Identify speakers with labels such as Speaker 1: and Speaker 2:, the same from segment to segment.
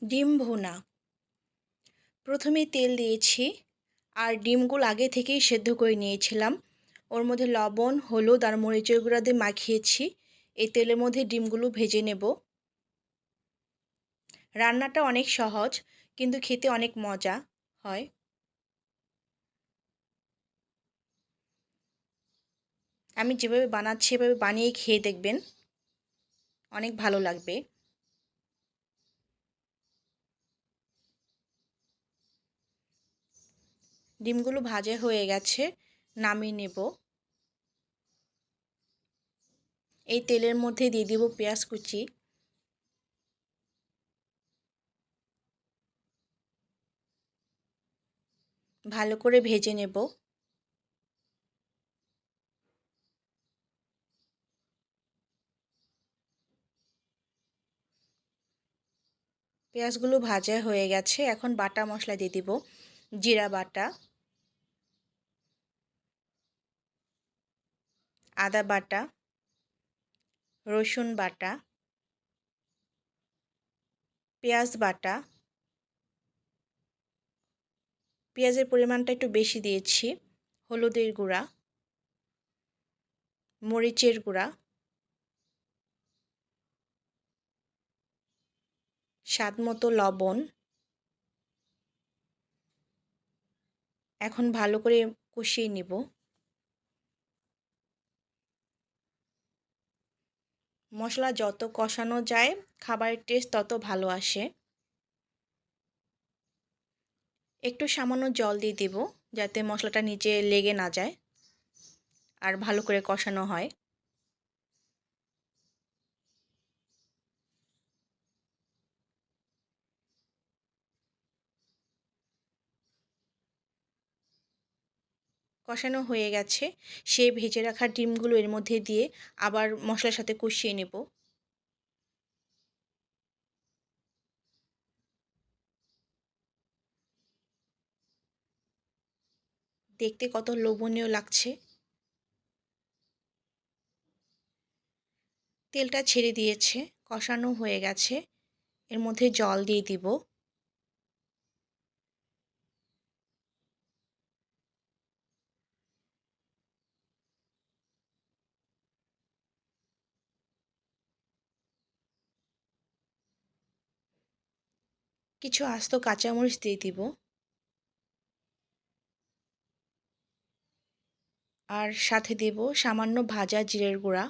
Speaker 1: ডিম ভুনা। প্রথমে তেল দিয়েছি আর ডিমগুলো আগে থেকেই সেদ্ধ করে নিয়েছিলাম। ওর মধ্যে লবণ, হলুদ আর মরিচের গুঁড়া দিয়ে মাখিয়েছি। এই তেলের মধ্যে ডিমগুলো ভেজে নেব। রান্নাটা অনেক সহজ, কিন্তু খেতে অনেক মজা হয়। আমি যেভাবে বানাচ্ছি এভাবে বানিয়ে খেয়ে দেখবেন, অনেক ভালো লাগবে। ডিমগুলো ভাজা হয়ে গেছে, নামিয়ে নেব। এই তেলের মধ্যে দিয়ে দিব পেঁয়াজ কুচি, ভালো করে ভেজে নেব। পেঁয়াজগুলো ভাজা হয়ে গেছে, এখন বাটা মশলা দিয়ে দিব। জিরা বাটা, আদা বাটা, রসুন বাটা, পেঁয়াজ বাটা। পেঁয়াজের পরিমাণটা একটু বেশি দিয়েছি। হলুদের গুঁড়া, মরিচের গুঁড়া, স্বাদ মতো লবণ। এখন ভালো করে কষিয়ে নিব। মশলা যত কষানো যায় খাবারের টেস্ট তত ভালো আসে। একটু সামান্য জল দিয়ে দেব, যাতে মশলাটা নিচে লেগে না যায় আর ভালো করে কষানো হয়। কষানো হয়ে গেছে, সেই ভেজে রাখা ডিমগুলো এর মধ্যে দিয়ে আবার মশলার সাথে কষিয়ে নেব। দেখতে কত লোভনীয় লাগছে। তেলটা ছেড়ে দিয়েছে, কষানো হয়ে গেছে। এর মধ্যে জল দিয়ে দিব। কিছু আস্ত কাঁচামরিচ দিয়ে দিব। আর সাথে দেব সামান্য ভাজা জিরের গুঁড়া।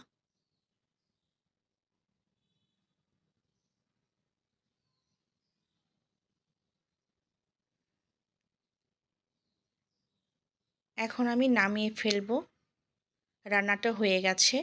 Speaker 1: এখন আমি নামিয়ে ফেলবো। রান্নাটা হয়ে গেছে।